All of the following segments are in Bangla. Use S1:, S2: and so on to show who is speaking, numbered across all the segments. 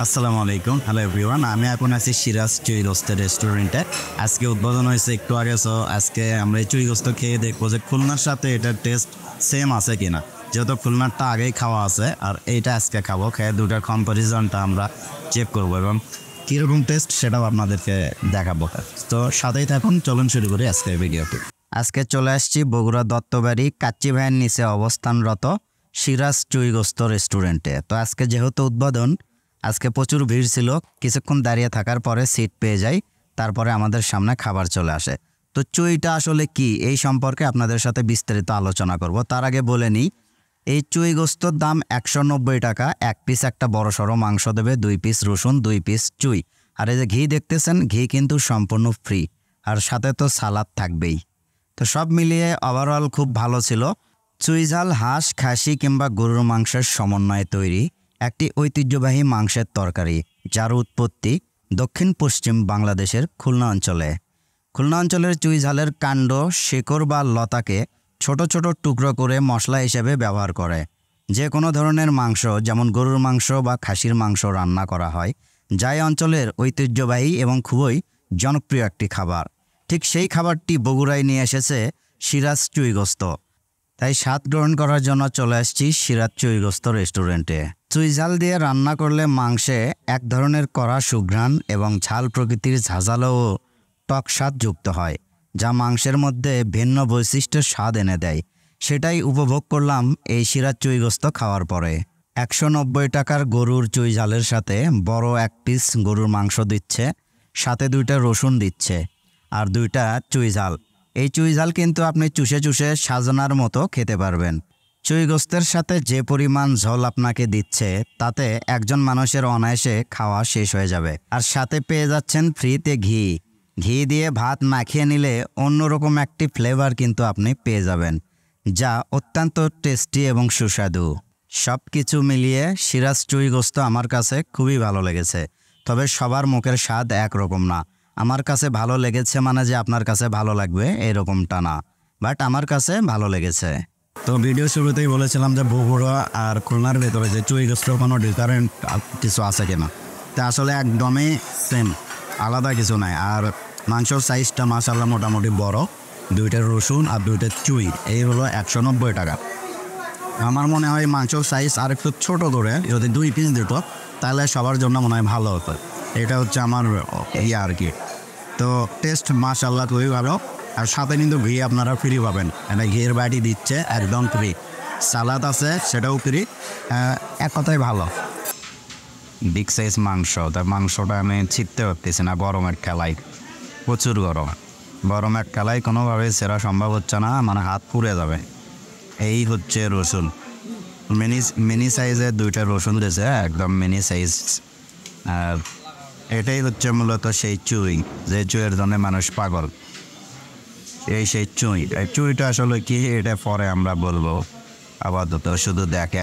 S1: আসসালামু আলাইকুম, হ্যালো এভরিওয়ান। আমি এখন আছি সিরাজ চুই গোস্তের রেস্টুরেন্টে। আজকে উদ্বোধন হয়েছে একটু আগে, সো আজকে আমরা এই চুই গোস্ত খেয়ে দেখবো যে খুলনার সাথে এটার টেস্ট সেম আছে কিনা। যেহেতু খুলনারটা আগেই খাওয়া আছে আর এইটা আজকে খাবো, খেয়ে দুটার কম্পারিজনটা আমরা চেক করবো এবং কীরকম টেস্ট সেটাও আপনাদেরকে দেখাবো। তো সাথেই থাকুন, চলুন শুরু করি আজকের ভিডিওটি। আজকে চলে আসছি বগুড়া দত্তবাড়ি কাচ্চি ভাইয়ের নিচে অবস্থানরত সিরাজ চুই গোস্ত রেস্টুরেন্টে। তো আজকে যেহেতু উদ্বোধন, আজকে প্রচুর ভিড় ছিল। কিছুক্ষণ দাঁড়িয়ে থাকার পরে সিট পেয়ে যাই, তারপরে আমাদের সামনে খাবার চলে আসে। তো চুইটা আসলে কি, এই সম্পর্কে আপনাদের সাথে বিস্তারিত আলোচনা করব। তার আগে বলে নিই, এই চুই গোস্তর দাম 190 টাকা। এক পিস একটা বড় সড়ো মাংস দেবে, 2 পিস রসুন, 2 পিস চুই। আর এই যে ঘি দেখতেছেন, ঘি কিন্তু সম্পূর্ণ ফ্রি, আর সাথে তো সালাদ থাকবেই। তো সব মিলিয়ে ওভারঅল খুব ভালো ছিল। চুই ঝাল হাঁস, খাসি কিংবা গরুর মাংসের সমন্বয়ে তৈরি একটি ঐতিহ্যবাহী মাংসের তরকারি, যার উৎপত্তি দক্ষিণ পশ্চিম বাংলাদেশের খুলনা অঞ্চলে। খুলনা অঞ্চলের চুই ঝালের কাণ্ড, শেকড় বা লতাকে ছোট ছোট টুকরো করে মশলা হিসেবে ব্যবহার করে যে কোনো ধরনের মাংস, যেমন গরুর মাংস বা খাসির মাংস রান্না করা হয়, যা এই অঞ্চলের ঐতিহ্যবাহী এবং খুবই জনপ্রিয় একটি খাবার। ঠিক সেই খাবারটি বগুড়ায় নিয়ে এসেছে সিরাজ চুই গোস্ত। তাই স্বাদ গ্রহণ করার জন্য চলে আসছি সিরাজ চুই গোস্ত রেস্টুরেন্টে। চুই ঝাল দিয়ে রান্না করলে মাংসে এক ধরনের কড়া সুঘ্রাণ এবং ঝাল প্রকৃতির ঝাঁঝালো ও টক স্বাদ যুক্ত হয়, যা মাংসের মধ্যে ভিন্ন বৈশিষ্ট্যের স্বাদ এনে দেয়। সেটাই উপভোগ করলাম এই সিরাজ চুই গোস্ত খাওয়ার পরে। 190 টাকার গরুর চুই ঝালের সাথে বড় এক পিস গরুর মাংস দিচ্ছে, সাথে 2টা রসুন দিচ্ছে আর 2টা চুই ঝাল। এই চুই ঝাল কিন্তু আপনি চুষে চুষে সাজানোর মতো খেতে পারবেন। চুই গোস্তের সাথে যে পরিমাণ ঝোল আপনাকে দিচ্ছে, তাতে একজন মানুষের অনায়াসে খাওয়া শেষ হয়ে যাবে। আর সাথে পেয়ে যাচ্ছেন ফ্রিতে ঘি। ঘি দিয়ে ভাত মাখিয়ে নিলে অন্যরকম একটি ফ্লেভার কিন্তু আপনি পেয়ে যাবেন, যা অত্যন্ত টেস্টি এবং সুস্বাদু। সব কিছু মিলিয়ে সিরাজ চুই গোস্ত আমার কাছে খুবই ভালো লেগেছে। তবে সবার মুখের স্বাদ একরকম না। আমার কাছে ভালো লেগেছে মানে যে আপনার কাছে ভালো লাগবে এরকমটা না, বাট আমার কাছে ভালো লেগেছে। তো ভিডিও শুরুতেই বলেছিলাম যে বগুড়া আর খুলনার ভেতরে যে চুই গোস্তের কোনো ডিফারেন্ট কিছু আছে কিনা। তা আসলে একদমই সেম, আলাদা কিছু নাই। আর মাংসর সাইজটা মাশাআল্লাহ মোটামুটি বড়। 2টা রসুন আর 2টা চুই, এই হলো 190 টাকা। আমার মনে হয় মাংসর সাইজ আর একটু ছোটো করে যদি 2 পিস দিত, তাহলে সবার জন্য মনে হয় ভালো হতো। এটা হচ্ছে আমার আর কি। তো টেস্ট মাশাআল্লাহ খুবই ভালো। আর সাথে কিন্তু ঘি আপনারা ফ্রি পাবেন, এটা ঘিয়ের বাটি দিচ্ছে একদম ফ্রি। সালাদ আছে, সেটাও ফ্রি। এক কথায় ভালো। বিগ সাইজ মাংস, তার মাংসটা আমি ছিটতে পারতেছি না গরমের খেলায়, প্রচুর গরম। গরমের খেলায় কোনোভাবেই সেরা সম্ভব হচ্ছে না, মানে হাত পুড়ে যাবে। এই হচ্ছে রসুন, মিনি সাইজের 2টা রসুন দিয়েছে, একদম মিনি সাইজ। আর এটাই হচ্ছে মূলত সেই চুই, যে চুইয়ের জন্য মানুষ পাগল। এই সেই চুই, এই চুইটা আসলে কি এটা পরে আমরা বলবো, আপাতত শুধু দেখে।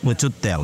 S1: প্রচুর তেল,